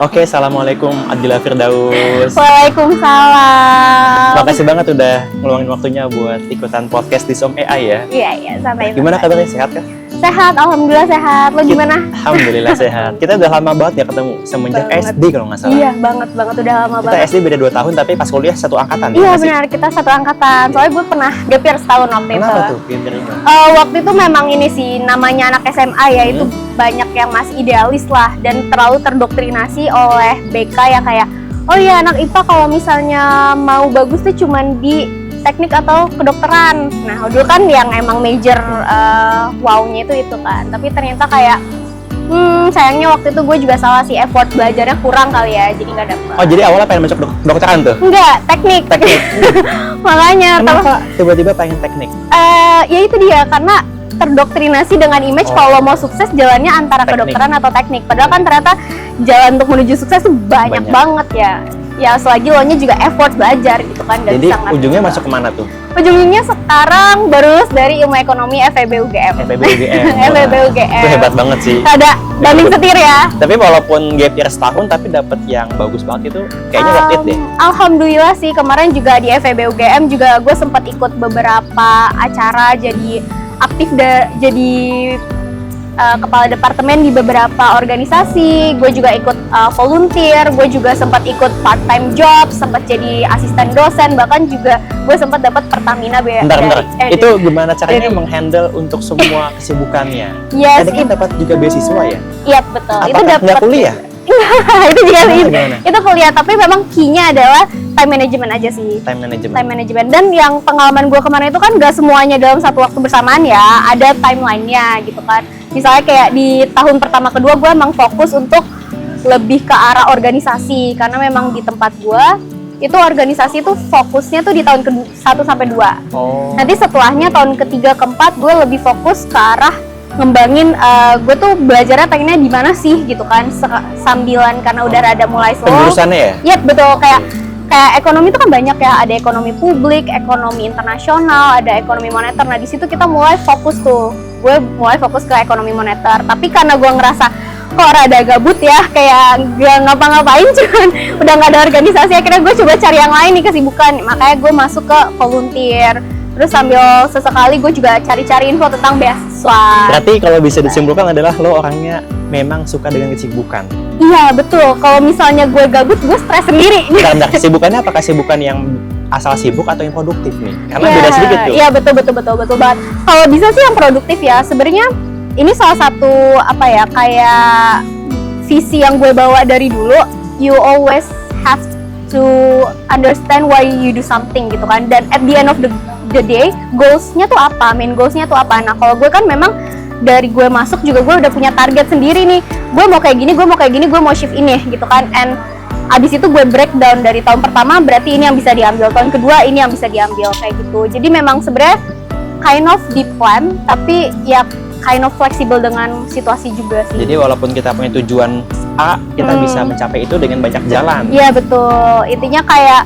Oke, assalamualaikum Adila Firdaus. Waalaikumsalam. Makasih banget udah ngeluangin waktunya buat ikutan podcast di Som AI ya. Iya, santai. Gimana kabarnya, sehat kan? Sehat, alhamdulillah sehat. Lo gimana? Alhamdulillah sehat. Kita udah lama banget ya ketemu semenjak Banget. SD kalau nggak salah. Iya, banget udah lama Kita banget. SD beda 2 tahun tapi pas kuliah satu angkatan. Iya nggak sih? benar, kita satu angkatan. Soalnya gue pernah gap year setahun waktu Kenapa itu. tuh gap-nya? Waktu itu memang ini sih namanya anak SMA ya, itu banyak yang masih idealis lah dan terlalu terdoktrinasi oleh BK yang kayak, oh iya anak IPA kalau misalnya mau bagus tuh cuman di teknik atau kedokteran. Nah dulu kan yang emang major wow-nya itu kan, tapi ternyata kayak sayangnya waktu itu gue juga salah sih, effort belajarnya kurang kali ya, jadi nggak dapet. Oh, jadi awalnya pengen masuk kedokteran tuh? Enggak, teknik. Makanya Kenapa tiba-tiba pengen teknik? ya itu dia, karena terdoktrinasi dengan image kalau mau sukses jalannya antara Teknik. kedokteran atau teknik. Padahal kan ternyata jalan untuk menuju sukses tuh banyak banget ya. Ya selagi lo nya juga effort belajar gitu kan. Dan Jadi sangat ujungnya masuk kemana tuh? Ujungnya sekarang baru lulus dari ilmu ekonomi FEB UGM. FEB UGM. FEB UGM. Itu hebat banget sih. Ada banding setir ya. Tapi walaupun gap year setahun tapi dapat yang bagus banget itu kayaknya worth it deh. Alhamdulillah sih, kemarin juga di FEB UGM juga gue sempat ikut beberapa acara, jadi aktif jadi kepala departemen di beberapa organisasi. Gue juga ikut volunteer, gue juga sempat ikut part time job, sempat jadi asisten dosen, bahkan juga gue sempat dapat Pertamina Bentar. Itu gimana caranya menghandle untuk semua kesibukannya? Yes, Tadi kan dapat juga beasiswa ya? Iya betul. Apakah Itu dapat nggak kuliah? itu juga Gimana? itu kuliah, tapi memang key-nya adalah time management aja sih. Time management. Time management. Dan yang pengalaman gue kemarin itu kan gak semuanya dalam satu waktu bersamaan ya, ada timeline-nya gitu kan. Misalnya kayak di tahun pertama kedua gue emang fokus untuk lebih ke arah organisasi, karena memang di tempat gue itu organisasi itu fokusnya tuh di tahun ke-1 sampai 2. Oh. Nanti setelahnya tahun ketiga keempat gue lebih fokus ke arah ngembangin, gue tuh belajarnya pengennya di mana sih gitu kan, sambilan karena udah rada mulai slow. Penjurusannya ya? Iya betul, kayak ekonomi itu kan banyak ya, ada ekonomi publik, ekonomi internasional, ada ekonomi moneter. Nah di situ kita mulai fokus tuh, gue mulai fokus ke ekonomi moneter. Tapi karena gue ngerasa kok rada gabut ya, kayak gak ngapa-ngapain, cuman udah nggak ada organisasi, akhirnya gue coba cari yang lain nih kesibukan. Makanya gue masuk ke volunteer. Terus sambil sesekali gue juga cari-cari info tentang beasiswa. Berarti kalau bisa disimpulkan adalah lo orangnya memang suka dengan kesibukan. Iya betul, kalau misalnya gue gabut, gue stres sendiri. Bentar, kesibukannya apakah kesibukan yang asal sibuk atau yang produktif nih? Karena beda sedikit tuh. Iya betul banget. Kalau bisa sih yang produktif ya. Sebenarnya ini salah satu apa ya, kayak visi yang gue bawa dari dulu. You always have to understand why you do something gitu kan. Dan at the end of the day, goals-nya tuh apa? Main goals-nya tuh apa? Nah kalau gue kan memang dari gue masuk juga gue udah punya target sendiri nih. Gue mau kayak gini, gue mau shift ini gitu kan. And abis itu gue breakdown dari tahun pertama, berarti ini yang bisa diambil, tahun kedua ini yang bisa diambil, kayak gitu. Jadi memang sebenarnya kind of di plan, tapi ya kind of fleksibel dengan situasi juga sih. Jadi walaupun kita punya tujuan A, kita bisa mencapai itu dengan banyak jalan. Iya betul, intinya kayak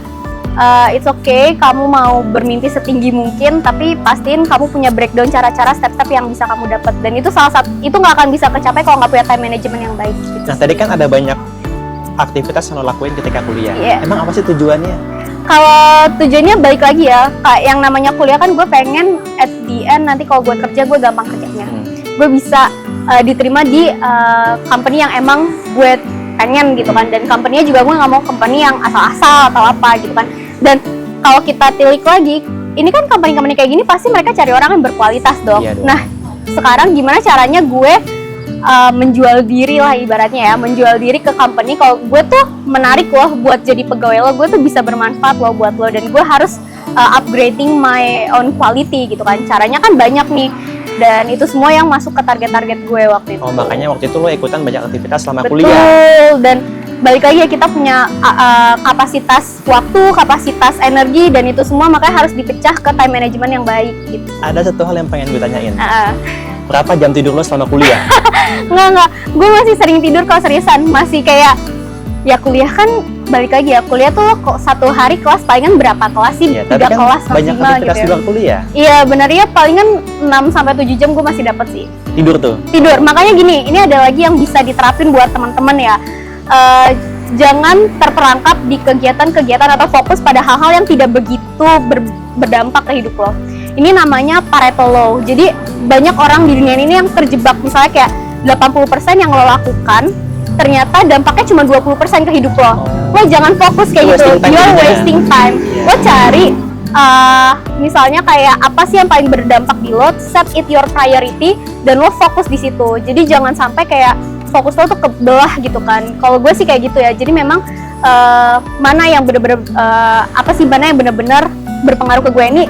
it's okay, kamu mau bermimpi setinggi mungkin, tapi pastiin kamu punya breakdown cara-cara, step-step yang bisa kamu dapat. Dan itu salah satu, itu nggak akan bisa kecapai kalau nggak punya time management yang baik gitu. Nah tadi kan ada banyak aktivitas yang lo lakuin ketika kuliah. Iya. Emang apa sih tujuannya? Kalau tujuannya balik lagi ya, kayak yang namanya kuliah kan gue pengen at the end nanti kalau gue kerja, gue gampang kerjanya. Gue bisa diterima di company yang emang gue pengen gitu kan. Dan company-nya juga gue nggak mau company yang asal-asal atau apa gitu kan. Dan kalau kita tilik lagi, ini kan company-company kayak gini pasti mereka cari orang yang berkualitas dong. Iya dong. Nah sekarang gimana caranya gue menjual diri lah ibaratnya ya, menjual diri ke company kalau gue tuh menarik loh buat jadi pegawai lo, gue tuh bisa bermanfaat loh buat lo, dan gue harus upgrading my own quality gitu kan. Caranya kan banyak nih, dan itu semua yang masuk ke target-target gue waktu itu. Oh makanya waktu itu lo ikutan banyak aktivitas selama Betul, kuliah. dan balik lagi ya, kita punya kapasitas waktu, kapasitas energi, dan itu semua makanya harus dipecah ke time management yang baik gitu. Ada satu hal yang pengen gue tanyain. Berapa jam tidur lo selama kuliah? Enggak, gue masih sering tidur kalau seriusan. Masih kayak, ya kuliah kan balik lagi ya, kuliah tuh kok satu hari kelas palingan berapa kelas sih? Ya, 3 tapi kan kelas banyak maksimal aktivitas gitu di ya. luar kuliah. Iya benar ya, palingan 6-7 jam gue masih dapat sih Tidur tuh? tidur. Makanya gini, ini ada lagi yang bisa diterapin buat teman-teman ya. eh, jangan terperangkap di kegiatan-kegiatan atau fokus pada hal-hal yang tidak begitu berdampak ke hidup lo. Ini namanya Pareto Law. Jadi banyak orang di dunia ini yang terjebak, misalnya kayak 80% yang lo lakukan ternyata dampaknya cuma 20% ke hidup lo. Lo jangan fokus kayak gitu. You're wasting time. Lo cari misalnya kayak apa sih yang paling berdampak di lo, set it your priority dan lo fokus di situ. Jadi jangan sampai kayak fokus lo tuh kebelah gitu kan. Kalau gue sih kayak gitu ya. Jadi memang mana yang bener-bener mana yang bener-bener berpengaruh ke gue ini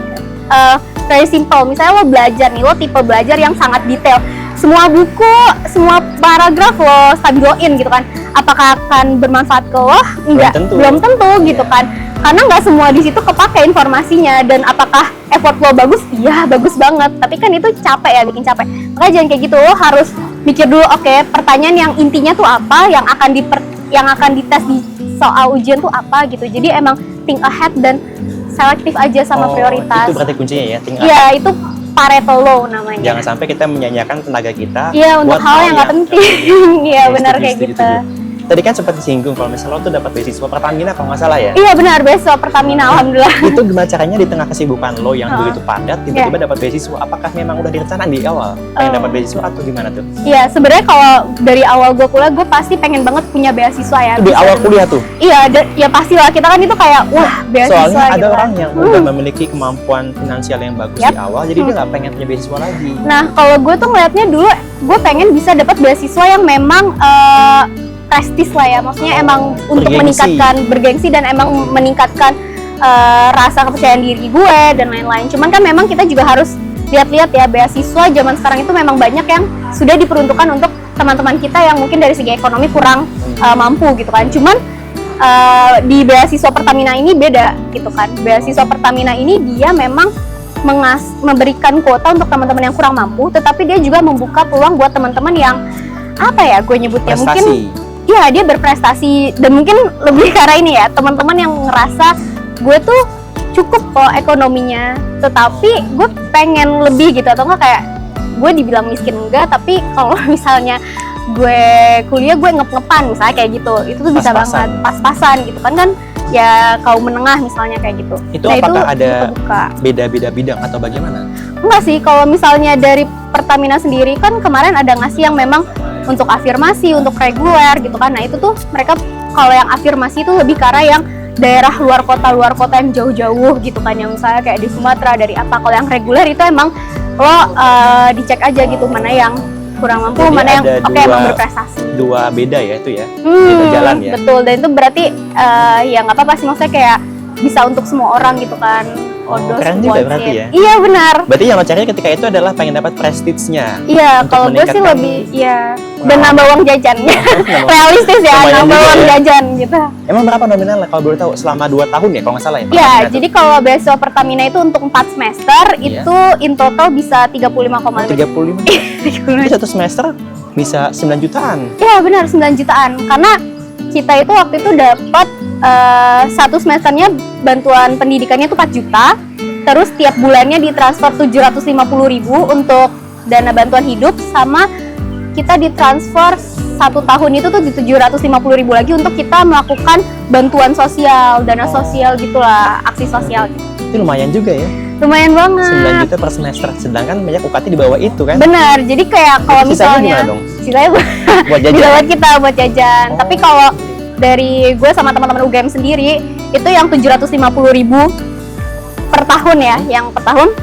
very simple. Misalnya lo belajar nih, lo tipe belajar yang sangat detail. Semua buku, semua paragraf lo stabiloin gitu kan. Apakah akan bermanfaat ke lo? Enggak, belum tentu gitu kan. Karena nggak semua di situ kepake informasinya. Dan apakah effort lo bagus? Iya, bagus banget. Tapi kan itu capek ya, bikin capek. Makanya jangan kayak gitu. Lo harus mikir dulu, oke, pertanyaan yang intinya tuh apa, yang akan dites di soal ujian tuh apa gitu. Jadi emang think ahead dan selektif aja sama prioritas. Itu berarti kuncinya ya, think ahead. Iya, itu Pareto Law namanya. Jangan sampai kita menyanyiakan tenaga kita. Iya, untuk hal yang nggak penting. Iya, benar kayak gitu. Tadi kan sempat disinggung kalau misalnya lo tuh dapat beasiswa Pertamina kalau nggak salah ya? Iya benar, beasiswa Pertamina, alhamdulillah. Itu gimana caranya di tengah kesibukan lo yang begitu padat, tiba-tiba dapat beasiswa? Apakah memang udah direncanain di awal pengen dapat beasiswa atau gimana tuh? Iya, sebenarnya kalau dari awal gue kuliah, gue pasti pengen banget punya beasiswa ya. Di awal kuliah tuh? Iya, ya pastilah, kita kan itu kayak, wah beasiswa. Soalnya ada gitu orang yang udah memiliki kemampuan finansial yang bagus di awal, jadi dia nggak pengen punya beasiswa lagi. Nah, kalau gue tuh ngeliatnya dulu, gue pengen bisa dapat beasiswa yang memang prestis lah ya, maksudnya emang untuk meningkatkan bergengsi dan emang meningkatkan rasa kepercayaan diri gue dan lain-lain. Cuman kan memang kita juga harus lihat-lihat ya, beasiswa zaman sekarang itu memang banyak yang sudah diperuntukkan untuk teman-teman kita yang mungkin dari segi ekonomi kurang mampu gitu kan. Cuman di beasiswa Pertamina ini beda gitu kan. Beasiswa Pertamina ini dia memang memberikan kuota untuk teman-teman yang kurang mampu, tetapi dia juga membuka peluang buat teman-teman yang apa ya gue nyebutnya, prestasi. Mungkin ya dia berprestasi dan mungkin lebih ke arah ini ya, teman-teman yang ngerasa gue tuh cukup kok ekonominya, tetapi gue pengen lebih gitu, atau enggak kayak gue dibilang miskin enggak, tapi kalau misalnya gue kuliah gue ngep-ngepan misalnya kayak gitu, itu tuh bisa banget pas-pasan gitu kan ya kaum menengah misalnya kayak gitu. Itu nah, apakah ada beda-beda bidang atau bagaimana? Enggak sih, kalau misalnya dari Pertamina sendiri kan kemarin ada ngasih yang memang untuk afirmasi, untuk reguler gitu kan. Nah itu tuh mereka kalau yang afirmasi itu lebih ke arah yang daerah luar kota yang jauh-jauh gitu kan, yang misalnya kayak di Sumatera, dari apa. Kalau yang reguler itu emang lo dicek aja gitu mana yang kurang mampu. Jadi mana yang emang berprestasi. Dua beda ya itu ya, beda jalan ya. Betul, dan itu berarti ya nggak apa-apa sih, maksudnya kayak bisa untuk semua orang gitu kan. Keren juga berarti ya. Iya benar. Berarti yang lo cari ketika itu adalah pengen dapat prestige-nya. Iya, kalau gue sih lebih dan nambah uang jajan. Realistis ya, nambah uang jajan gitu. Emang berapa nominalnya kalau boleh tahu selama 2 tahun ya kalau nggak salah ya? Iya, jadi kalau beasiswa Pertamina itu untuk 4 semester itu in total bisa 35,5. 35. Jadi satu semester bisa 9 jutaan. Iya benar, 9 jutaan. Karena kita itu waktu itu dapat satu semesternya bantuan pendidikannya itu 4 juta, terus tiap bulannya ditransfer 750.000 untuk dana bantuan hidup, sama kita ditransfer 1 tahun itu tuh 750.000 lagi untuk kita melakukan bantuan sosial, dana sosial gitulah, aksi sosial gitu. Itu lumayan juga ya. Lumayan banget. 9 juta per semester, sedangkan banyak UKT di bawah itu kan? Benar, jadi kayak kalau misalnya sisanya buat jajan. Kita buat jajan. Tapi kalau dari gue sama teman-teman UGM sendiri itu yang 750.000 per tahun ya, yang per tahun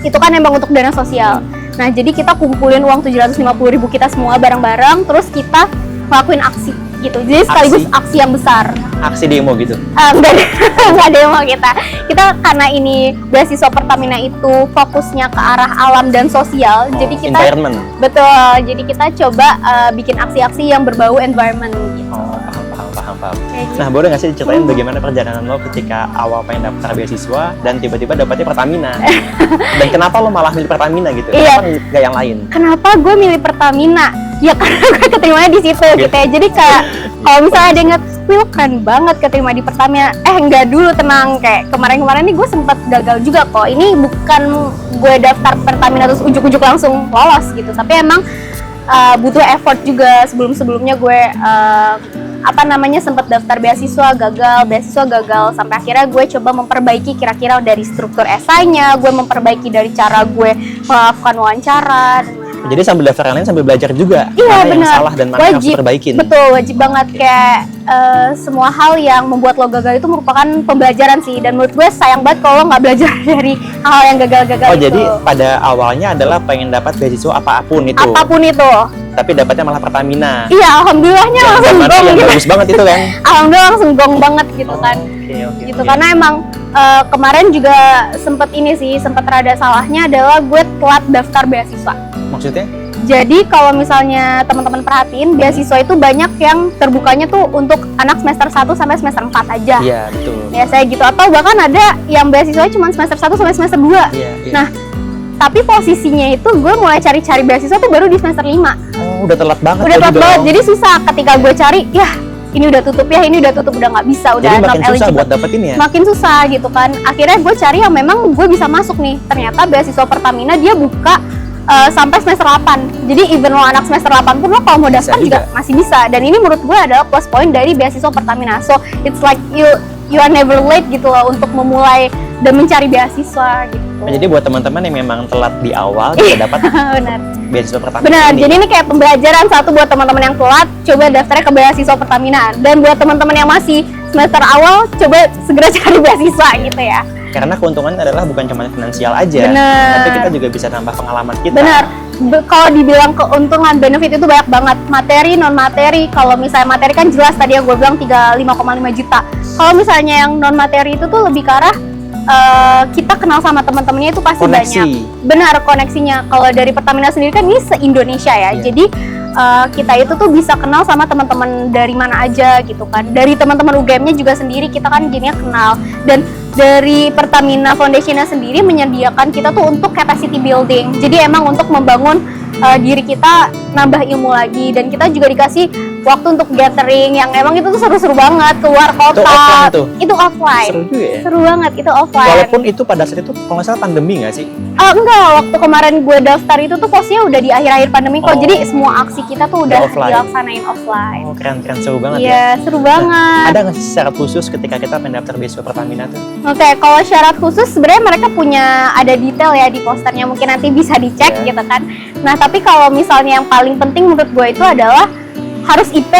itu kan emang untuk dana sosial. Nah jadi kita kumpulin uang 750.000 kita semua bareng-bareng, terus kita ngelakuin aksi gitu. Jadi sekaligus aksi yang besar. Aksi demo gitu? Enggak demo kita karena ini beasiswa Pertamina itu fokusnya ke arah alam dan sosial. Jadi kita environment. Betul. Jadi kita coba bikin aksi-aksi yang berbau environment gitu. Paham. Nah, boleh nggak sih diceritain bagaimana perjalanan lo ketika awal pengen daftar beasiswa dan tiba-tiba dapetnya Pertamina? Dan kenapa lo malah milih Pertamina gitu? Kenapa nggak yang lain? Kenapa gue milih Pertamina? Ya karena gue keterimanya di situ gitu ya. Jadi kayak kalau misalnya ada yang wih keren banget keterima di Pertamina. Enggak dulu, tenang, kayak kemarin-kemarin nih gue sempat gagal juga kok. Ini bukan gue daftar Pertamina terus ujuk-ujuk langsung lolos gitu. Tapi emang butuh effort juga sebelum-sebelumnya gue sempet daftar beasiswa gagal, sampai akhirnya gue coba memperbaiki kira-kira dari struktur esainya, gue memperbaiki dari cara gue melakukan wawancara dan lain-lain. Jadi sambil daftar yang lain sambil belajar juga Iya, mana yang benar. salah dan mana yang harus diperbaikin. Betul, wajib banget. Kayak semua hal yang membuat lo gagal itu merupakan pembelajaran sih, dan menurut gue sayang banget kalau lo nggak belajar dari hal yang gagal-gagal Oh itu. jadi pada awalnya adalah pengen dapat beasiswa apapun itu, tapi dapatnya malah Pertamina. Iya, alhamdulillahnya langsung Zaman gong yang gitu. bagus banget itu kan. Alhamdulillah langsung gong banget gitu kan. Oke. Gitu karena emang kemarin juga sempet rada salahnya adalah gue telat daftar beasiswa. Maksudnya? Jadi kalau misalnya teman-teman perhatiin, beasiswa itu banyak yang terbukanya tuh untuk anak semester 1 sampai semester 4 aja. Iya, betul. Biasanya gitu, atau bahkan ada yang beasiswa cuma semester 1 sampai semester 2. Iya. Nah, tapi posisinya itu gue mulai cari-cari beasiswa tuh baru di semester 5. Oh, udah telat banget. Udah telat dong. banget, jadi susah ketika gue cari, ya ini udah tutup, udah nggak bisa, udah Jadi not makin susah eligible. buat dapetin ya? Makin susah gitu kan. Akhirnya gue cari yang memang gue bisa masuk nih. Ternyata beasiswa Pertamina dia buka sampai semester 8. Jadi even lo anak semester 8 pun lo kalau mau daftar juga masih bisa. Dan ini menurut gue adalah plus point dari beasiswa Pertamina. So it's like you are never late gitu loh untuk memulai dan mencari beasiswa gitu. Nah, jadi buat teman-teman yang memang telat di awal bisa dapat Benar. beasiswa Pertamina. Benar. ini. Jadi ini kayak pembelajaran satu buat teman-teman yang telat, coba daftarnya ke beasiswa Pertamina. Dan buat teman-teman yang masih semester awal, coba segera cari beasiswa gitu ya. Karena keuntungannya adalah bukan cuma finansial aja, Bener. tapi kita juga bisa nambah pengalaman kita. Benar. Kalau dibilang keuntungan benefit itu banyak banget. Materi, non materi. Kalau misalnya materi kan jelas tadi yang gue bilang 35,5 juta. Kalau misalnya yang non materi itu tuh lebih ke arah kita kenal sama teman-temannya itu pasti Koneksi. banyak. Benar, koneksinya. Kalau dari Pertamina sendiri kan ini se-Indonesia ya. Iya. Jadi kita itu tuh bisa kenal sama teman-teman dari mana aja gitu kan. Dari teman-teman UGM-nya juga sendiri kita kan jadinya kenal. Dan dari Pertamina Foundation-nya sendiri menyediakan kita tuh untuk capacity building. Jadi emang untuk membangun diri kita nambah ilmu lagi, dan kita juga dikasih waktu untuk gathering yang emang itu tuh seru-seru banget, keluar kota. Itu offline tuh? Itu offline. Seru juga ya? Seru banget, itu offline. Walaupun itu pada saat itu kalau nggak salah pandemi nggak sih? Enggak, waktu kemarin gue daftar itu tuh posnya udah di akhir-akhir pandemi kok. Oh. Jadi semua aksi kita tuh udah offline. dilaksanain offline. Oh keren seru banget ya. Iya, seru banget. Ada nggak sih syarat khusus ketika kita mendaftar beasiswa Pertamina tuh? Oke, kalau syarat khusus sebenarnya mereka punya ada detail ya di posternya, mungkin nanti bisa dicek Iya. gitu kan. Nah, tapi kalau misalnya yang paling penting menurut gue itu adalah harus IP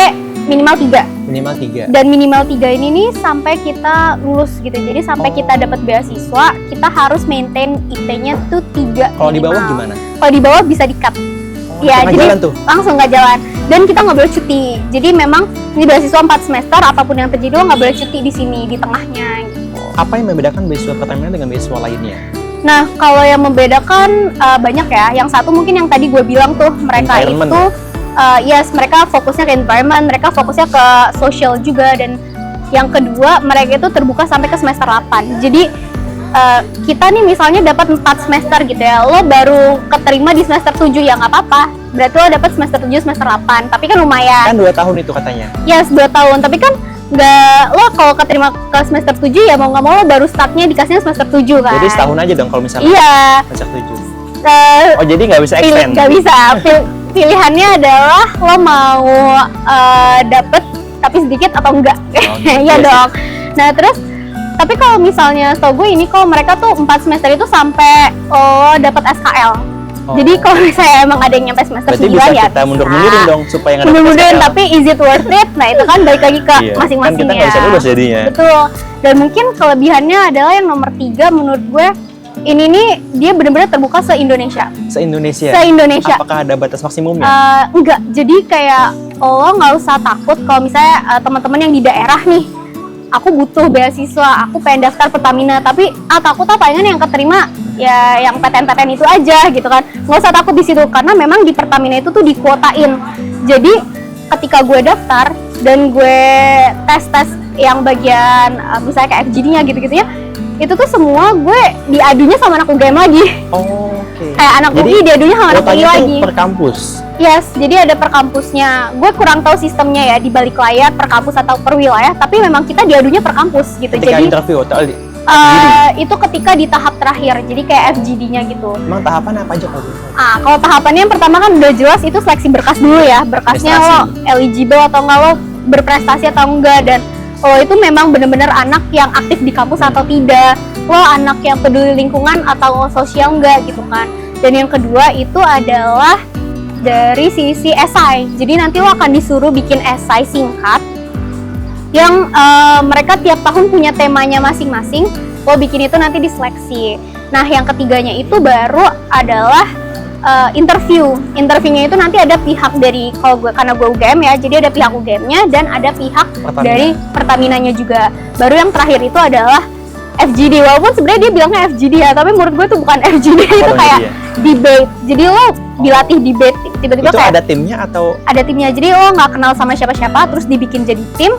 minimal 3. Minimal 3. Dan minimal 3 ini nih sampai kita lulus gitu. Jadi sampai kita dapat beasiswa, kita harus maintain IP-nya tuh 3. Kalau di bawah gimana? Kalau di bawah bisa di-cut. Oh, Ya, tengah jadi jalan tuh. langsung nggak jalan. Dan kita nggak boleh cuti. Jadi memang ini beasiswa 4 semester, apapun yang terjadi lo nggak boleh cuti di sini di tengahnya. Gitu. Apa yang membedakan beasiswa Pertamina dengan beasiswa lainnya? Nah, kalau yang membedakan banyak ya. Yang satu mungkin yang tadi gue bilang tuh, mereka Environment itu yes, mereka fokusnya ke environment, mereka fokusnya ke social juga, dan yang kedua mereka itu terbuka sampai ke semester 8. Jadi kita nih misalnya dapat 4 semester gitu ya, lo baru keterima di semester 7 ya nggak apa-apa. Berarti lo dapat semester 7, semester 8, tapi kan lumayan. Kan 2 tahun itu katanya. Yes, 2 tahun, tapi kan nggak, lo kalau keterima ke semester 7 ya mau nggak mau lo baru startnya dikasihnya semester 7 kan. Jadi setahun aja dong kalau misalnya Iya. semester 7. Eh, Oh jadi nggak bisa extend? Nggak bisa. Pilihannya adalah lo mau dapet tapi sedikit atau enggak. Iya dong. Nah terus, tapi kalau misalnya setahu gue ini kalau mereka tuh 4 semester itu sampai dapat SKL. Oh. Jadi kalau misalnya emang ada yang nyampe semester Berarti 9 bisa ya kita mundur-mundurin dong supaya nggak dapat mundur-mundurin, SKL. tapi is it worth it? Nah itu kan balik lagi ke Iya, masing-masing kan kita ya. nggak bisa lulus jadinya. Betul. Dan mungkin kelebihannya adalah yang nomor 3 menurut gue, ini nih dia benar-benar terbuka se-Indonesia. Se-Indonesia? Se-Indonesia. Apakah ada batas maksimumnya? Enggak, jadi kayak lo nggak usah takut kalau misalnya teman-teman yang di daerah nih, aku butuh beasiswa, aku pengen daftar Pertamina, tapi takut palingan yang keterima ya yang PTN-PTN itu aja gitu kan. Nggak usah takut di situ, karena memang di Pertamina itu tuh dikuotain. Jadi ketika gue daftar dan gue tes yang bagian misalnya kayak FGD-nya gitu-gitu ya, itu tuh semua gue diadunya sama anak UGM lagi. Oh, oke. Kayak anak Jadi, UI diadunya sama anak UI kuotanya tuh lagi. per kampus? Yes, jadi ada per kampusnya. Gue kurang tahu sistemnya ya di balik layar per kampus atau per wilayah, tapi memang kita diadunya per kampus gitu. Ketika Jadi interview atau itu ketika di tahap terakhir, jadi kayak FGD-nya gitu. emang tahapan apa aja kalau gitu? Kalau tahapannya yang pertama kan udah jelas itu seleksi berkas dulu ya. Berkasnya lo Administrasi. eligible atau enggak, lo berprestasi atau enggak, dan lo itu memang benar-benar anak yang aktif di kampus atau tidak, lo anak yang peduli lingkungan atau sosial enggak gitu kan. Dan yang kedua itu adalah dari sisi esai. Jadi nanti lo akan disuruh bikin esai singkat yang mereka tiap tahun punya temanya masing-masing. Lo bikin itu nanti diseleksi. Nah, yang ketiganya itu baru adalah interview. Interviewnya itu nanti ada pihak dari, kalau gue karena gue UGM ya, jadi ada pihak UGM-nya dan ada pihak Pertamina. dari Pertaminanya juga. Baru yang terakhir itu adalah FGD. Walaupun sebenarnya dia bilangnya FGD ya, tapi menurut gue itu bukan FGD, itu kayak debate. Jadi lo dilatih debate, tiba-tiba Itu kayak ada timnya atau ada timnya. Jadi lo nggak kenal sama siapa-siapa, terus dibikin jadi tim.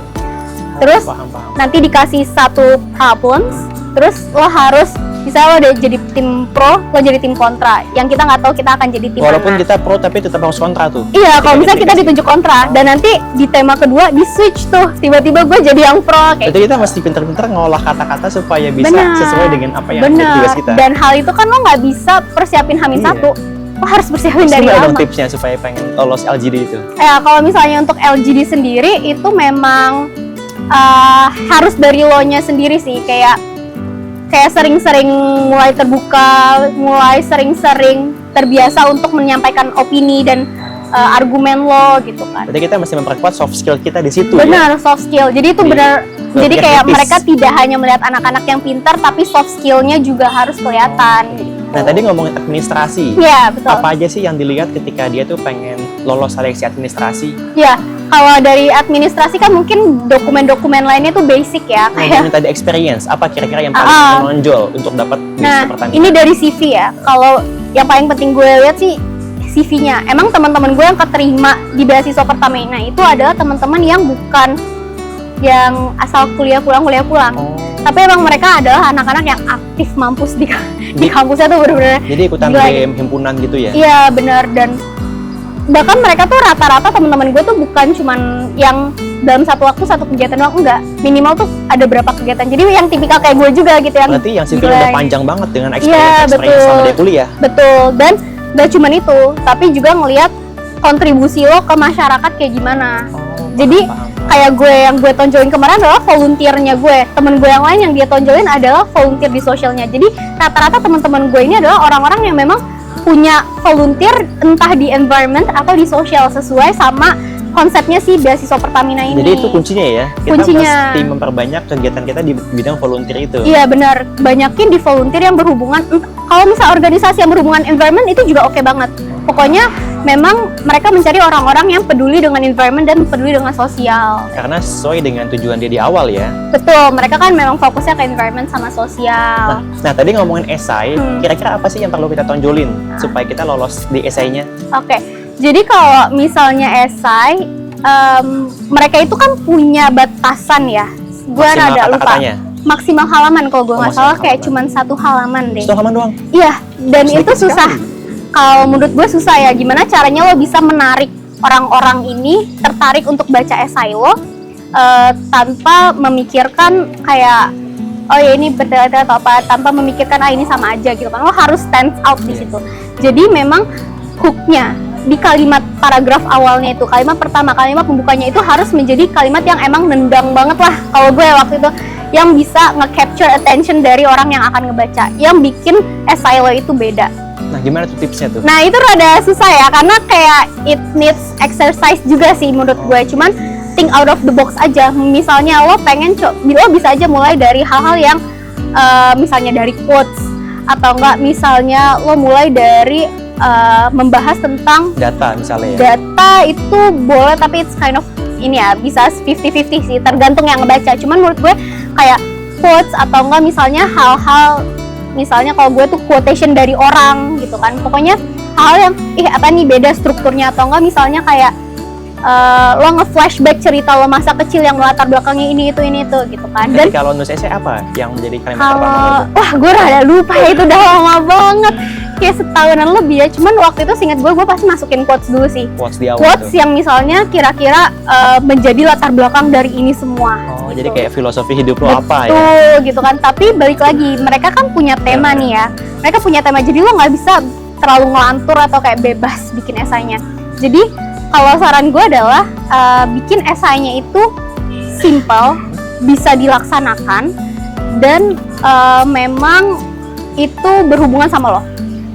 Terus paham. nanti dikasih satu problems, terus lo harus, misalnya lo udah jadi tim pro, lo jadi tim kontra. Yang kita nggak tahu kita akan jadi tim Walaupun mana. kita pro tapi tetap harus kontra tuh. Iya, kalau misalnya kita dikasih. ditunjuk kontra, dan nanti di tema kedua di switch tuh, tiba-tiba gue jadi yang pro kayak Berarti kita mesti pintar-pintar ngolah kata-kata supaya bisa Benar. sesuai dengan apa yang ada di bener. tugas kita. Dan hal itu kan lo nggak bisa persiapin Hamin Iya. 1, lo harus persiapin dari Coba dong lama. tipsnya supaya pengen lolos LGD itu. Ya, kalau misalnya untuk LGD sendiri itu memang harus dari lo-nya sendiri sih, kayak sering-sering mulai terbuka, mulai sering-sering terbiasa untuk menyampaikan opini dan argumen lo gitu kan. Berarti kita mesti memperkuat soft skill kita di situ ya. Benar, soft skill. Jadi itu benar. Jadi berpikir kayak kritis. mereka tidak hanya melihat anak-anak yang pintar, tapi soft skillnya juga harus kelihatan. Gitu. Nah, tadi ngomongin administrasi. Iya, betul. Apa aja sih yang dilihat ketika dia tuh pengen lolos seleksi administrasi? Ya, kalau dari administrasi kan mungkin dokumen-dokumen lainnya tuh basic ya, kayak Ngomongin tadi experience, apa kira-kira yang paling menonjol untuk dapat nah, beasiswa Pertamina? ini dari CV ya. Kalau yang paling penting gue lihat sih CV-nya. Emang teman-teman gue yang keterima di beasiswa Pertamina itu adalah teman-teman yang bukan yang asal kuliah pulang. Oh, Tapi emang mereka adalah anak-anak yang aktif mampus di kampusnya tuh bener-bener. jadi ikutan Gila, BEM himpunan gitu ya? Iya benar, dan bahkan mereka tuh rata-rata teman-teman gue tuh bukan cuman yang dalam satu waktu satu kegiatan doang, enggak, minimal tuh ada berapa kegiatan. Jadi yang tipikal kayak gue juga gitu yang Berarti yang CV gila. udah panjang banget dengan Iya, experience betul. selama dia kuliah. Betul, dan gak cuman itu, tapi juga ngelihat kontribusi lo ke masyarakat kayak gimana. Jadi kayak yang gue tonjolin kemarin adalah volunteernya gue. Temen gue yang lain yang dia tonjolin adalah volunteer di sosialnya. Jadi rata-rata teman-teman gue ini adalah orang-orang yang memang punya volunteer entah di environment atau di sosial sesuai sama konsepnya si beasiswa Pertamina ini. Jadi itu kuncinya ya. Kita Kuncinya. mesti memperbanyak kegiatan kita di bidang volunteer itu. Iya benar, banyakin di volunteer yang berhubungan, kalau misal organisasi yang berhubungan environment itu juga oke banget. Pokoknya memang mereka mencari orang-orang yang peduli dengan environment dan peduli dengan sosial. Karena sesuai dengan tujuan dia di awal ya. Betul, mereka kan memang fokusnya ke environment sama sosial. Nah, tadi ngomongin esai, kira-kira apa sih yang perlu kita tonjolin supaya kita lolos di esainya? Oke, jadi kalau misalnya esai, mereka itu kan punya batasan ya. Gue Maksimal rada lupa. kata-katanya? Maksimal halaman kalau gue nggak maksimal salah kayak halaman. cuman 1 halaman deh. Satu halaman doang. Iya, dan Sedikit itu susah. sekali. Kalau menurut gue susah ya. Gimana caranya lo bisa menarik orang-orang ini tertarik untuk baca esai lo tanpa memikirkan kayak oh ya ini bertele-tele atau apa, tanpa memikirkan ini sama aja gitu kan. Lo harus stand out di situ. Jadi memang hooknya di kalimat paragraf awalnya itu, kalimat pertama, kalimat pembukanya itu harus menjadi kalimat yang emang nendang banget lah kalau gue waktu itu, yang bisa nge-capture attention dari orang yang akan ngebaca, yang bikin esai lo itu beda. Nah, gimana tuh tipsnya tuh? Nah itu rada susah ya, karena kayak it needs exercise juga sih menurut gue. Cuman think out of the box aja. Misalnya lo pengen lo bisa aja mulai dari hal-hal yang misalnya dari quotes, atau enggak misalnya lo mulai dari membahas tentang Data misalnya ya. data. Itu boleh, tapi it's kind of ini ya, bisa 50-50 sih, tergantung yang ngebaca. Cuman menurut gue kayak quotes, atau enggak misalnya hal-hal, misalnya kalau gue tuh quotation dari orang gitu kan, pokoknya hal yang apa nih beda strukturnya, atau enggak misalnya kayak lo nge-flashback cerita lo masa kecil yang latar belakangnya ini itu gitu kan. Dan Jadi kalau nulis esai apa yang menjadi kalimat pertama kalau itu? wah gue rada lupa ya, itu udah lama banget, kayak setahunan lebih ya. Cuman waktu itu seingat gue pasti masukin quotes dulu sih, Quotes di awal quotes tuh. yang misalnya kira-kira menjadi latar belakang dari ini semua. Oh, gitu. jadi kayak filosofi hidup lo apa ya? Betul gitu kan. Tapi balik lagi, mereka kan punya tema nih ya. Mereka punya tema, jadi lo nggak bisa terlalu ngelantur atau kayak bebas bikin esainya. Jadi Kalau saran gue adalah bikin esainya itu simple, bisa dilaksanakan, dan memang itu berhubungan sama lo.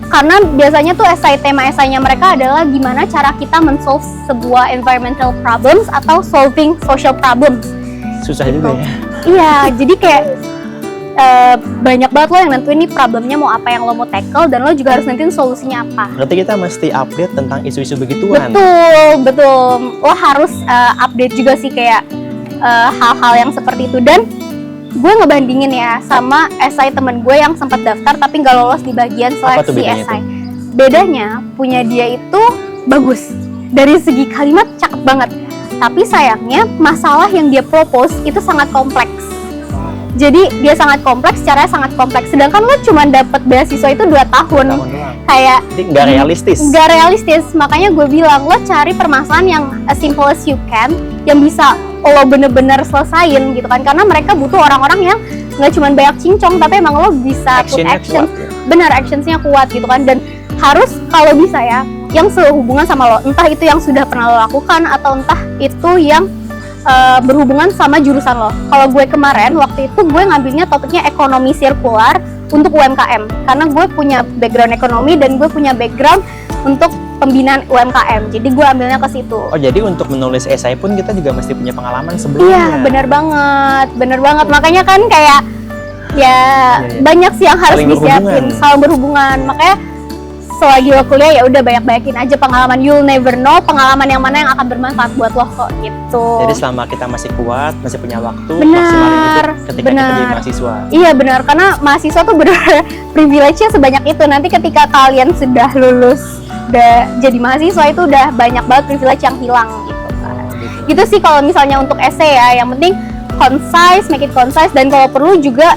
Karena biasanya tuh tema esainya mereka adalah gimana cara kita men-solve sebuah environmental problems atau solving social problems. Susah gitu. juga ya. Iya, jadi kayak banyak banget lo yang nentuin nih problemnya mau apa yang lo mau tackle, dan lo juga harus nentuin solusinya apa. Berarti kita mesti update tentang isu-isu begituan. Betul. Lo harus update juga sih kayak hal-hal yang seperti itu. Dan gue ngebandingin ya sama esai temen gue yang sempat daftar tapi nggak lolos di bagian seleksi esai. Bedanya punya dia itu bagus dari segi kalimat, cakep banget. Tapi sayangnya masalah yang dia propose itu sangat kompleks. Jadi dia sangat kompleks, caranya sangat kompleks. Sedangkan lo cuma dapat beasiswa itu 2 tahun. Kayak nggak realistis. Nggak realistis. Makanya gue bilang lo cari permasalahan yang as simple as you can, yang bisa lo bener-bener selesain gitu kan. Karena mereka butuh orang-orang yang nggak cuma banyak cincong, tapi emang lo bisa put action. Bener, actionsnya kuat gitu kan. Dan harus kalau bisa ya, yang sehubungan sama lo. Entah itu yang sudah pernah lo lakukan atau entah itu yang berhubungan sama jurusan lo. Kalau gue kemarin waktu itu gue ngambilnya topiknya ekonomi sirkular untuk UMKM, karena gue punya background ekonomi dan gue punya background untuk pembinaan UMKM. Jadi gue ambilnya ke situ. Oh, jadi untuk menulis esai pun kita juga mesti punya pengalaman sebelumnya. Iya, benar banget. Makanya kan kayak ya banyak sih yang harus disiapin, saling berhubungan. Makanya selagi lo kuliah ya udah banyak-banyakin aja pengalaman. You'll never know pengalaman yang mana yang akan bermanfaat buat lo kok gitu. Jadi selama kita masih kuat, masih punya waktu, maksimalin itu ketika kita jadi mahasiswa. Iya benar, karena mahasiswa tuh benar privilege-nya sebanyak itu. Nanti ketika kalian sudah lulus, udah jadi mahasiswa itu udah banyak banget privilege yang hilang gitu kan. Gitu sih kalau misalnya untuk essay ya, yang penting concise, make it concise, dan kalau perlu juga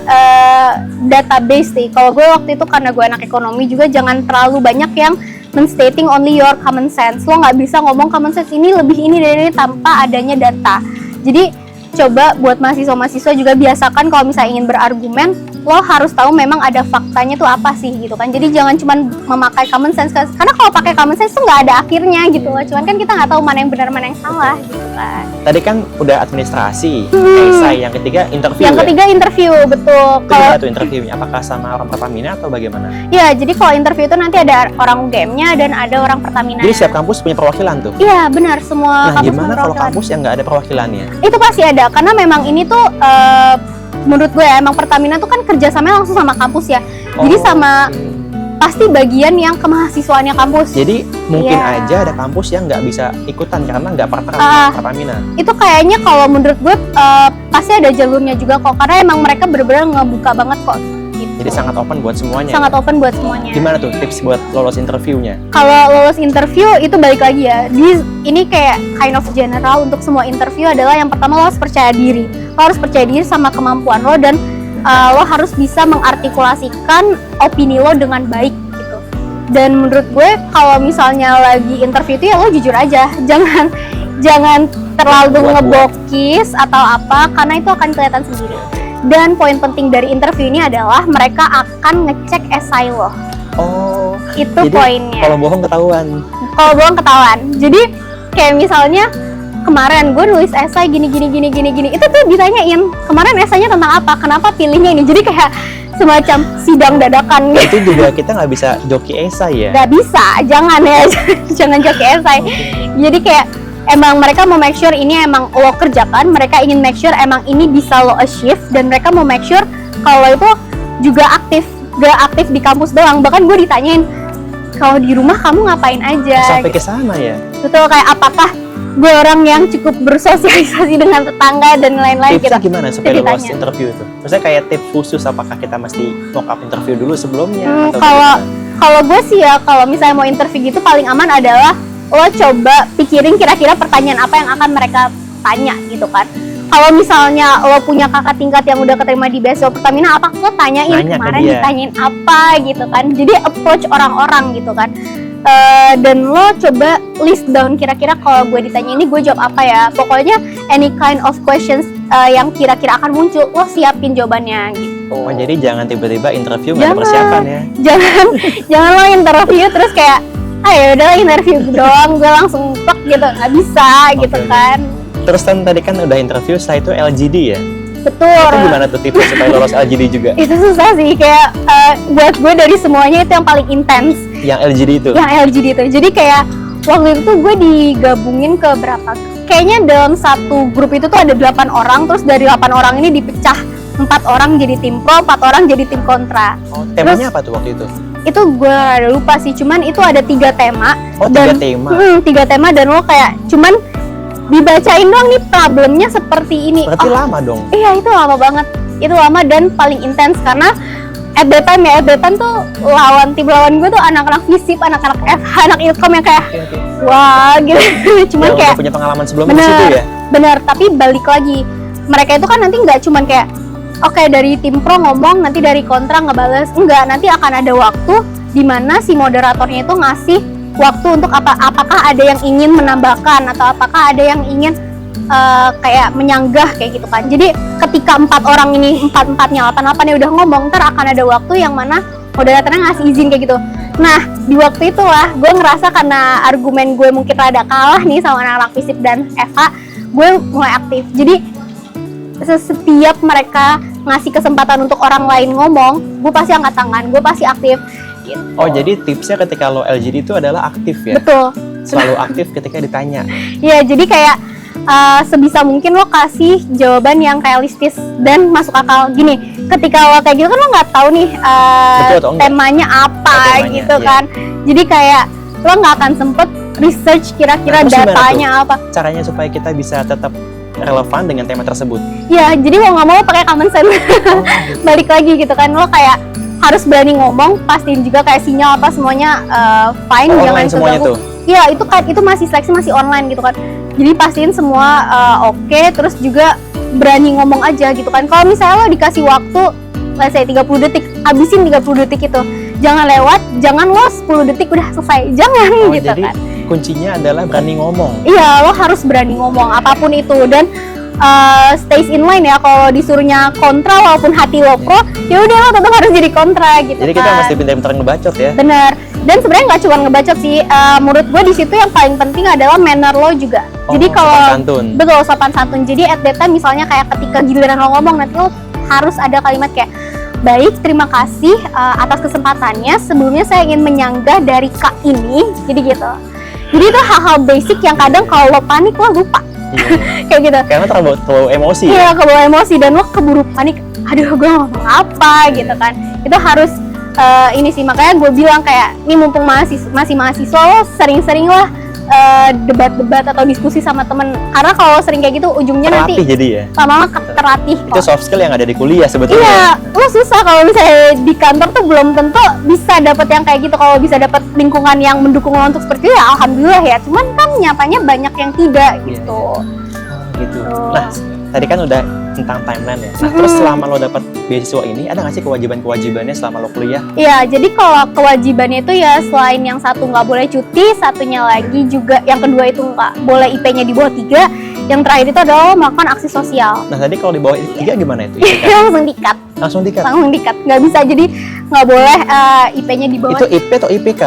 database sih. Kalau gue waktu itu karena gue anak ekonomi juga, jangan terlalu banyak yang men-stating only your common sense. Lo nggak bisa ngomong common sense ini lebih ini dari ini tanpa adanya data. Jadi coba buat mahasiswa-mahasiswa juga biasakan kalau misalnya ingin berargumen, lo harus tahu memang ada faktanya tuh apa sih gitu kan. Jadi jangan cuma memakai common sense, karena kalau pakai common sense tuh nggak ada akhirnya gitu loh. Cuman kan kita nggak tahu mana yang benar mana yang salah gitu kan. Tadi kan udah administrasi, esai, yang ketiga interview. Yang ketiga interview, betul. Kalau itu interviewnya apakah sama orang Pertamina atau bagaimana? Ya, jadi kalau interview itu nanti ada orang UGM-nya dan ada orang Pertamina. Jadi setiap kampus punya perwakilan tuh? Iya, benar, semua kampus. Nah, gimana kalau kampus yang nggak ada perwakilannya? Itu pasti ada, karena memang ini tuh menurut gue ya, emang Pertamina tuh kan kerjasamanya langsung sama kampus ya. Jadi sama pasti bagian yang kemahasiswaannya kampus. Jadi mungkin aja ada kampus yang nggak bisa ikutan karena nggak partner sama Pertamina. Itu kayaknya kalau menurut gue pasti ada jalurnya juga kok, karena emang mereka bener-bener ngebuka banget kok. Gitu. Jadi sangat open buat semuanya. Sangat open buat semuanya. Gimana tuh tips buat lolos interviewnya? Kalau lolos interview itu balik lagi ya. Ini kayak kind of general untuk semua interview adalah yang pertama lo harus percaya diri. Lo harus percaya diri sama kemampuan lo, dan lo harus bisa mengartikulasikan opini lo dengan baik gitu. Dan menurut gue kalau misalnya lagi interview itu ya lo jujur aja. Jangan terlalu ngebokis atau apa, karena itu akan kelihatan sendiri. Dan poin penting dari interview ini adalah mereka akan ngecek esai lo. Oh, itu poinnya. Kalau bohong ketahuan. Kalau bohong ketahuan. Jadi kayak misalnya kemarin gue nulis esai gini. Itu tuh ditanyain, kemarin esainya tentang apa? Kenapa pilihnya ini? Jadi kayak semacam sidang dadakan gitu. Itu juga kita nggak bisa joki esai ya? Nggak bisa, jangan ya. Jangan joki esai. Jadi kayak emang mereka mau make sure ini emang lo kerjakan, mereka ingin make sure emang ini bisa lo achieve, dan mereka mau make sure kalau itu juga aktif, gak aktif di kampus doang. Bahkan gue ditanyain, kalau di rumah kamu ngapain aja? Sampai ke sana ya? Betul, kayak apakah gue orang yang cukup bersosialisasi dengan tetangga dan lain-lain. Tipsnya gimana supaya lolos interview itu? Maksudnya kayak tips khusus, apakah kita mesti mock up interview dulu sebelumnya? Kalau gue sih ya, kalau misalnya mau interview gitu paling aman adalah lo coba pikirin kira-kira pertanyaan apa yang akan mereka tanya gitu kan. Kalau misalnya lo punya kakak tingkat yang udah keterima di beasiswa Pertamina, apa lo tanyain kemarin ditanyain apa gitu kan. Jadi approach orang-orang gitu kan. Dan lo coba list down kira-kira kalau gue ditanya ini gue jawab apa ya. Pokoknya any kind of questions yang kira-kira akan muncul, lo siapin jawabannya gitu. Oh, jadi jangan tiba-tiba interview nggak ada persiapan ya? Jangan lo interview terus kayak udah interview doang, gue langsung tek gitu, nggak bisa gitu Oke. kan. Terus kan tadi kan udah interview, setelah itu LGD ya. Betul. Itu gimana tuh tipsnya supaya lolos LGD juga? Itu susah sih, kayak buat gue dari semuanya itu yang paling intens. Yang LGD itu. Yang LGD itu. Jadi kayak waktu itu gue digabungin ke berapa? Kayaknya dalam satu grup itu tuh ada 8 orang, terus dari 8 orang ini dipecah 4 orang jadi tim pro, 4 orang jadi tim kontra. Oh, temanya apa tuh waktu itu? Itu gue rada lupa sih, cuman itu ada 3 tema. Oh, 3 tema. 3 tema dan lo kayak cuman dibacain doang nih problemnya seperti ini. Berarti lama dong. Iya, itu lama banget. Itu lama dan paling intens karena at that time tuh tim lawan gue tuh anak-anak FISIP, anak-anak FH, anak Ilkom yang kayak Oke. wah gitu. Cuman Yang kayak udah punya pengalaman sebelumnya di situ ya? bener, tapi balik lagi mereka itu kan nanti nggak cuman kayak oke, dari tim pro ngomong, nanti dari kontra ngebales, enggak, nanti akan ada waktu di mana si moderatornya itu ngasih waktu untuk apakah ada yang ingin menambahkan atau apakah ada yang ingin kayak menyanggah kayak gitu kan. Jadi ketika 4 orang ini 4-4-nya 8-8 udah ngomong, ntar akan ada waktu yang mana moderatornya ngasih izin kayak gitu. Nah, di waktu itulah gue ngerasa karena argumen gue mungkin rada kalah nih sama anak-anak FISIP dan FH, gue mulai aktif. Jadi setiap mereka ngasih kesempatan untuk orang lain ngomong, gue pasti angkat tangan, gue pasti aktif gitu. Oh, jadi tipsnya ketika lo LGD itu adalah aktif ya? Betul. Selalu aktif ketika ditanya. Iya, jadi kayak sebisa mungkin lo kasih jawaban yang realistis dan masuk akal. Gini, ketika lo kayak gitu kan lo nggak tahu nih Betul atau enggak? temanya apa Temanya, gitu iya. kan. Jadi kayak lo nggak akan sempet research kira-kira Terus gimana datanya tuh apa. caranya supaya kita bisa tetap relevan dengan tema tersebut? Ya, jadi mau nggak mau pakai common sense. Balik lagi gitu kan, lo kayak harus berani ngomong, pastiin juga kayak sinyal apa semuanya fine, jangan Online semuanya keganggu. tuh? Iya, itu kan itu masih seleksi, masih online gitu kan. Jadi pastiin semua oke, terus juga berani ngomong aja gitu kan. Kalau misalnya lo dikasih waktu, let's say 30 detik, habisin 30 detik itu. Jangan lewat, jangan lo 10 detik udah selesai. Jangan Oh, gitu jadi kan. kuncinya adalah berani ngomong. Iya, lo harus berani ngomong apapun itu dan stays in line ya. Kalau disuruhnya kontra walaupun hati lo pro, ya udah lo tetap harus jadi kontra gitu. Jadi kan. kita mesti pintar-pintar ngebacot ya. Bener. Dan sebenarnya nggak cuma ngebacot sih. Menurut gue di situ yang paling penting adalah manner lo juga. Oh, Jadi kalau sopan santun. betul, sopan santun. Jadi at that time misalnya kayak ketika giliran lo ngomong, nanti lo harus ada kalimat kayak baik, terima kasih atas kesempatannya. Sebelumnya saya ingin menyanggah dari Kak ini. Jadi gitu. Jadi itu hal-hal basic yang kadang kalau lo panik lo lupa. Iya. Kayak gitu. Karena terlalu emosi ya. Iya, kebawa emosi dan lo keburu panik. Aduh, gue ngomong apa gitu kan. Itu harus ini sih, makanya gue bilang kayak ini mumpung masih mahasiswa, lo sering-sering lah debat-debat atau diskusi sama temen. Karena kalau sering kayak gitu ujungnya Terlatih nanti jadi ya. lama-lama terlatih Itu kok. soft skill yang ada di kuliah sebetulnya. Iya, lo susah kalau misalnya di kantor tuh belum tentu bisa dapet yang kayak gitu. Kalau bisa dapet lingkungan yang mendukung lo untuk seperti itu ya alhamdulillah ya. Cuman kan nyapanya banyak yang tidak Iya, gitu. Gitu. Tuh. Nah, tadi kan udah tentang timeline ya. Nah, terus selama lo dapat beasiswa ini, ada nggak sih kewajiban-kewajibannya selama lo kuliah? Iya, jadi kalau kewajibannya itu ya selain yang satu nggak boleh cuti, satunya lagi juga yang kedua itu nggak boleh IP-nya di bawah 3, yang terakhir itu adalah melakukan aksi sosial. Nah, tadi kalau di bawah 3 gimana itu? Langsung dikat, Langsung dikat. nggak bisa. Jadi nggak boleh IP-nya di bawah Itu IP atau IPK?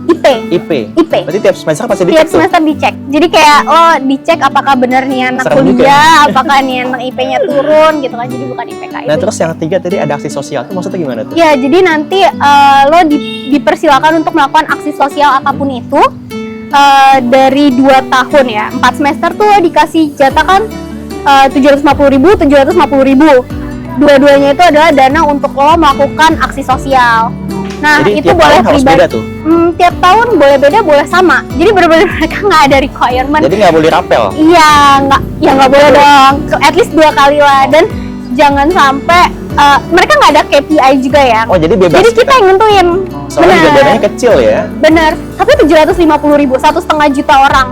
IP. IP. IP. Berarti tiap semester pasti Tiap dicek tuh. semester dicek. Jadi kayak lo dicek apakah benar nih anak Serem juga kuliah, apakah nih anak IP-nya turun gitu kan. Jadi bukan IPK Nah, itu. terus yang ketiga tadi ada aksi sosial. Itu maksudnya gimana tuh? Ya, jadi nanti lo dipersilakan untuk melakukan aksi sosial apapun itu dari 2 tahun ya. 4 semester tuh lo dikasih jatah kan 750.000, 750.000. Dua-duanya itu adalah dana untuk lo melakukan aksi sosial. Nah, Jadi itu tiap boleh tahun harus pribadi. beda tuh. Tiap tahun boleh beda, boleh sama. Jadi benar-benar mereka nggak ada requirement. Jadi nggak boleh rapel. Iya, nggak boleh dong. At least 2 kali lah. Dan jangan sampai mereka nggak ada KPI juga ya. Oh, jadi bebas. Jadi kita yang nentuin. Soalnya juga dananya kecil ya. Bener. Tapi 750.000, 1,5 juta orang.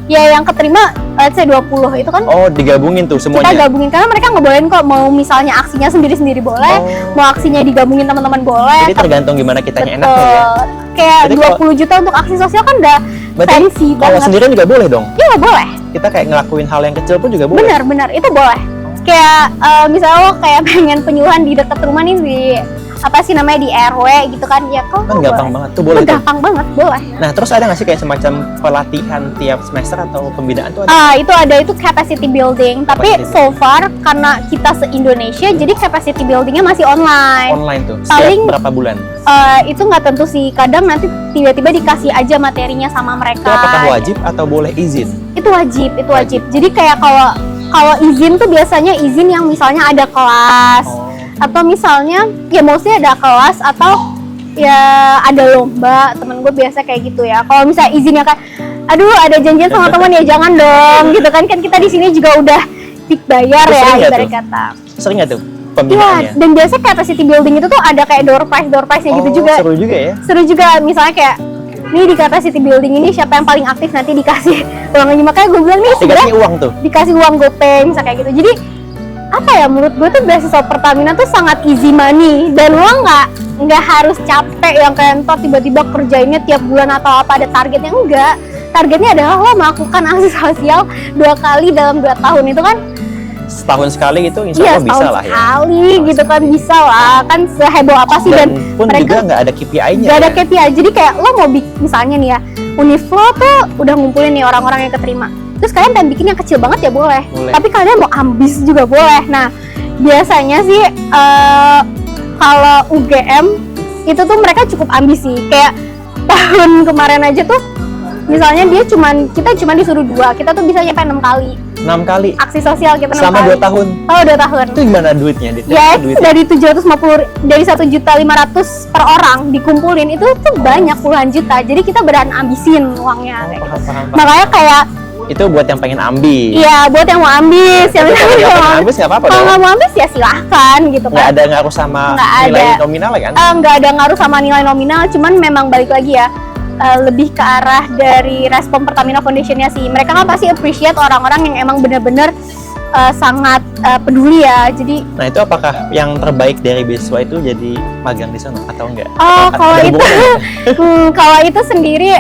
Ya yang keterima, let's say 20 itu kan Oh, digabungin tuh kita semuanya. gabungin karena mereka ngebolehin kok, mau misalnya aksinya sendiri-sendiri boleh, Oh. mau aksinya digabungin teman-teman boleh. Jadi tergantung gimana kitanya Betul. enaknya ya. Kayak Jadi 20 juta untuk aksi sosial kan udah Berarti fancy kalau banget. sendirian juga boleh dong. Iya boleh. Kita kayak ngelakuin hal yang kecil pun juga boleh. Benar, itu boleh. Kayak misalnya lo kayak pengen penyuluhan di dekat rumah nih di apa sih namanya di RW gitu kan ya kok Kan gampang banget tuh, boleh tuh. gampang banget boleh. Nah, terus ada nggak sih kayak semacam pelatihan tiap semester atau pembinaan tuh ada? Itu capacity building, tapi Capacity so far karena kita se-Indonesia jadi capacity buildingnya masih online. Online tuh. Paling- Setiap berapa bulan? Itu nggak tentu sih, kadang nanti tiba-tiba dikasih aja materinya sama mereka. Itu apakah wajib atau boleh izin? Itu wajib. Jadi kayak kalau izin tuh biasanya izin yang misalnya ada kelas atau misalnya ya mostly ada kelas atau ya ada lomba. Temen gue biasa kayak gitu ya. Kalau misalnya izinnya kan, aduh ada janjian sama teman ya jangan dong gitu kan kita di sini juga udah bayar Terus ya sering nggak ibarat tuh? kata. Sering nggak tuh Iya, pembinaannya? dan biasa capacity building itu tuh ada kayak door prize gitu juga. Seru juga ya. Seru juga, misalnya kayak nih di capacity building ini siapa yang paling aktif nanti dikasih uang lagi. Makanya gue bilang nih sebenarnya Dikasih uang tuh. dikasih uang GoPay misalnya kayak gitu. Jadi apa ya, menurut gue tuh beasiswa Pertamina tuh sangat easy money dan lo nggak harus capek yang kayak entar tiba-tiba kerjainnya tiap bulan atau apa ada targetnya. Enggak, targetnya adalah lo melakukan aksi sosial 2 kali dalam 2 tahun itu kan. Setahun sekali itu insya Iya, Allah bisa setahun lah ya. sekali gitu kan, bisa lah kan, seheboh apa sih. Dan pun mereka juga nggak ada KPI-nya. gak ada ya. KPI. Jadi kayak lo mau misalnya nih ya, Uniflo tuh udah ngumpulin nih orang-orang yang keterima, terus kalian pengen bikin yang kecil banget ya boleh. Tapi kalian mau ambis juga boleh. Nah biasanya sih kalau UGM itu tuh mereka cukup ambis sih. Kayak tahun kemarin aja tuh misalnya kita cuma disuruh 2, kita tuh bisa nyampe 6 kali 6 kali aksi sosial kita 6 selama kali. 2 tahun. Oh 2 tahun. Itu gimana duitnya? Ya itu duitnya. dari 750, dari 1.500.000 per orang dikumpulin itu tuh banyak puluhan juta. Jadi kita beneran ambisin uangnya kayak gitu. Paham. Makanya kayak Itu buat yang pengen ambil. iya buat yang mau ambis, yang Tapi kalau nggak pengen ambis nggak apa-apa kalau dong. nggak mau ambis ya silahkan gitu Nggak kan. ada ngaruh sama Nggak nilai ada. nominal kan? Nggak ada ngaruh sama nilai nominal, cuman memang balik lagi ya, lebih ke arah dari respon Pertamina Foundation-nya sih. Mereka kan pasti appreciate orang-orang yang emang bener-bener sangat peduli ya. Jadi Nah itu apakah yang terbaik dari beasiswa itu jadi magang di sana atau enggak? kalau Ada itu hubungannya? kalau itu sendiri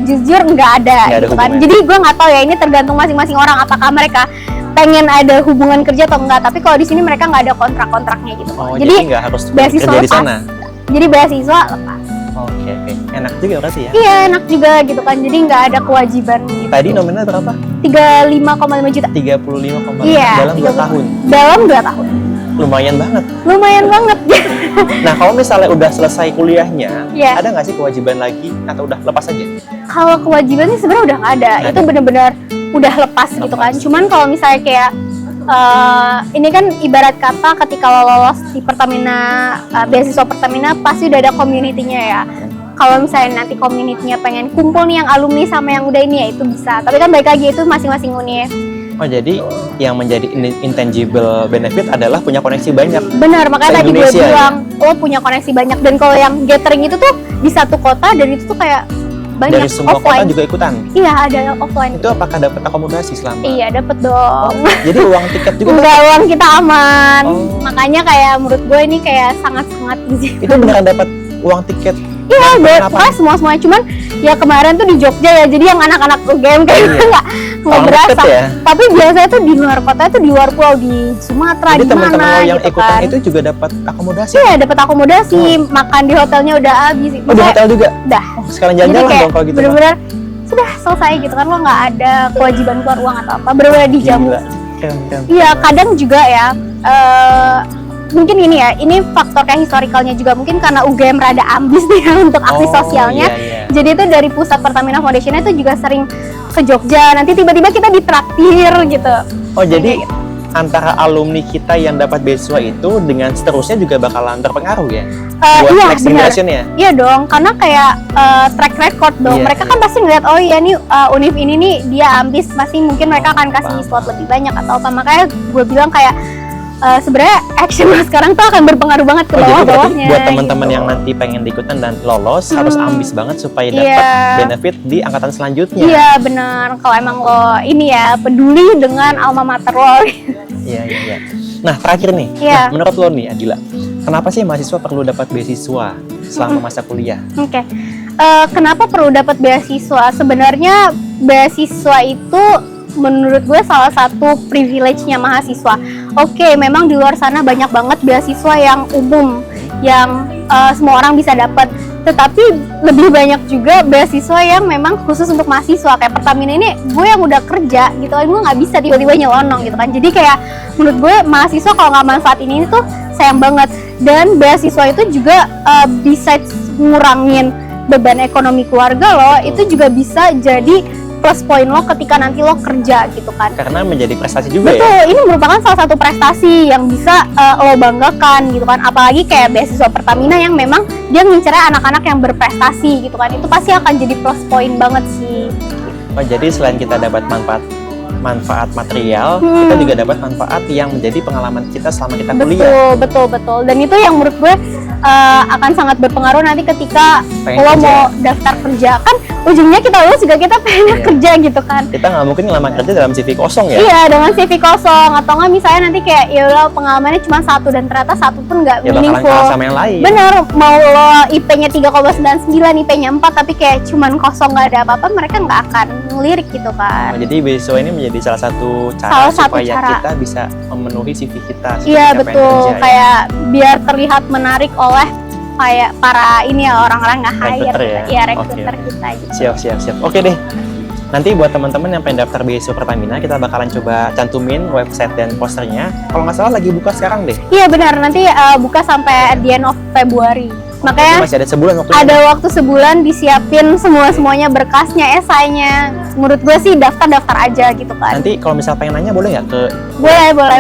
jujur nggak ada Nggak ada gitu kan. hubungannya. Jadi gue nggak tahu ya, ini tergantung masing-masing orang apakah mereka pengen ada hubungan kerja atau enggak. Tapi kalau di sini mereka nggak ada kontrak-kontraknya gitu. Oh, jadi nggak harus beasiswa kerja di lepas. sana. Jadi beasiswa lepas. Oke. Enak juga berarti ya. Iya enak juga gitu kan. Jadi nggak ada kewajiban gitu. Tadi nominal berapa? 35,5 juta 35,5 Iya, dalam 2 tahun. dalam 2 tahun. Lumayan banget. Lumayan banget. Nah kalau misalnya udah selesai kuliahnya, Iya. ada nggak sih kewajiban lagi atau udah lepas aja? Kalau kewajiban sih sebenarnya udah nggak ada. Nggak Itu ada. benar-benar udah lepas gitu kan. Cuman kalau misalnya kayak ini kan ibarat kata ketika lo lolos di Pertamina, beasiswa Pertamina pasti udah ada community-nya ya. Kalau misalnya nanti community-nya pengen kumpul nih yang alumni sama yang udah ini ya itu bisa. Tapi kan balik lagi itu masing-masing univ. Oh jadi yang menjadi intangible benefit adalah punya koneksi banyak. Benar, makanya tadi gue Se-Indonesia, bilang lo punya koneksi banyak. Dan kalau yang gathering itu tuh di satu kota dan itu tuh kayak banyak Dari semua offline. kota juga ikutan. Iya ada offline. Itu apakah dapat akomodasi selama? Iya dapet dong. Jadi uang tiket juga Enggak, uang kita aman. Oh. Makanya kayak menurut gue ini kayak sangat-sangat easy. itu beneran dapat uang tiket. Iya, Kenapa? pokoknya semua-semuanya. Cuman ya kemarin tuh di Jogja ya, jadi yang anak-anak UGM kayak Iya. nggak Orang berasa. deket ya? Tapi biasanya tuh di luar kota itu di luar pulau, di Sumatera, Jadi di teman-teman mana lo yang gitu ikutan kan. itu juga dapat akomodasi. Iya, dapat akomodasi, makan di hotelnya udah habis. Oh di Maksudnya, hotel juga? udah. Oh, sekalian Jadi jalan-jalan kayak dong kalau gitu. mah. bener-bener sudah selesai gitu kan, lo nggak ada kewajiban keluar uang atau apa, bener-bener dijamu. Gila. Keren. Iya, kadang juga ya, mungkin ini ya, ini faktor kayak historicalnya juga, mungkin karena UGM rada ambis nih ya untuk aksi Oh, sosialnya. iya. Jadi itu dari pusat Pertamina Foundation itu juga sering ke Jogja, nanti tiba-tiba kita ditraktir gitu. Oh jadi antara alumni kita yang dapat beasiswa itu dengan seterusnya juga bakalan terpengaruh ya? Buat Iya next benar. generation ya? Iya dong, karena kayak track record dong. Iya, Mereka kan pasti ngeliat, oh iya nih univ ini nih dia ambis, pasti mungkin mereka akan kasih Paham. slot lebih banyak atau apa. Makanya gue bilang kayak sebenarnya action lo sekarang tuh akan berpengaruh banget ke Oh jadi berarti bawah-bawahnya. buat teman-teman gitu. yang nanti pengen diikutan dan lolos harus ambis banget supaya Iya. dapat benefit di angkatan selanjutnya. Iya benar, kalau emang lo ini ya peduli dengan alma mater lo. Iya. Nah terakhir nih, Iya. nah, menurut lo nih Adila, kenapa sih mahasiswa perlu dapat beasiswa selama masa kuliah? Oke. Kenapa perlu dapat beasiswa? Sebenarnya beasiswa itu menurut gue salah satu privilege-nya mahasiswa. Oke, memang di luar sana banyak banget beasiswa yang umum, yang semua orang bisa dapat. Tetapi lebih banyak juga beasiswa yang memang khusus untuk mahasiswa. Kayak Pertamina ini gue yang udah kerja gitu kan, gue nggak bisa tiba-tiba nyelonong gitu kan. Jadi kayak menurut gue mahasiswa kalau nggak manfaatin ini tuh sayang banget. Dan beasiswa itu juga besides ngurangin beban ekonomi keluarga lo, itu juga bisa jadi plus poin lo ketika nanti lo kerja gitu kan. Karena menjadi prestasi juga. Betul, ya. ini merupakan salah satu prestasi yang bisa lo banggakan gitu kan. Apalagi kayak beasiswa Pertamina yang memang dia ngincernya anak-anak yang berprestasi gitu kan. Itu pasti akan jadi plus poin banget sih. Oh, jadi selain kita dapat manfaat material, kita juga dapat manfaat yang menjadi pengalaman kita selama kita kuliah. Betul. Dan itu yang menurut gue akan sangat berpengaruh nanti ketika lo mau daftar kerja. Kan ujungnya kita lulus juga kita pengen kerja gitu kan. Kita nggak mungkin ngelamar kerja dalam CV kosong ya. Iya, dengan CV kosong. Atau nggak misalnya nanti kayak ya udah pengalamannya cuma 1 dan ternyata 1 pun nggak meaningful. Bakalan kalah sama yang lain. Bener, mau lo IP-nya 3,99, IP-nya 4 tapi kayak cuman kosong nggak ada apa-apa, mereka nggak akan ngelirik gitu kan. Jadi beasiswa ini menjadi salah satu cara supaya kita bisa memenuhi CV kita. Iya betul, kayak biar terlihat menarik oleh kayak para ini ya orang-orang nge-hire rekruter kita gitu. Siap. Oke deh. Nanti buat teman-teman yang pengen daftar beasiswa Pertamina, kita bakalan coba cantumin website dan posternya. Kalau nggak salah lagi buka sekarang deh. Iya benar, nanti buka sampai the end of Februari. Makanya masih ada sebulan waktunya. Ada waktu sebulan disiapin semuanya berkasnya, esainya. Menurut gue sih daftar aja gitu kan. Nanti kalau misal pengen nanya boleh nggak ke?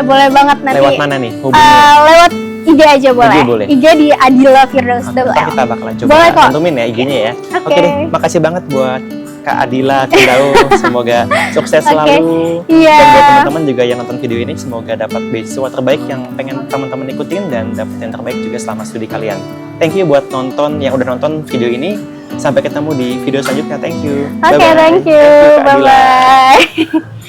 Boleh banget nanti. Lewat mana nih? Lewat IG aja boleh. IG di Adila Firdaus. Kita bakalan coba cantumin ya IG-nya ya. Oke deh, makasih banget buat Kak Adila Firdaus. Semoga sukses selalu. Dan buat teman-teman juga yang nonton video ini, semoga dapat beasiswa terbaik yang pengen teman-teman ikutin dan dapat yang terbaik juga selama studi kalian. Thank you buat yang udah nonton video ini. Sampai ketemu di video selanjutnya. Thank you. Oke, thank you. Bye-bye.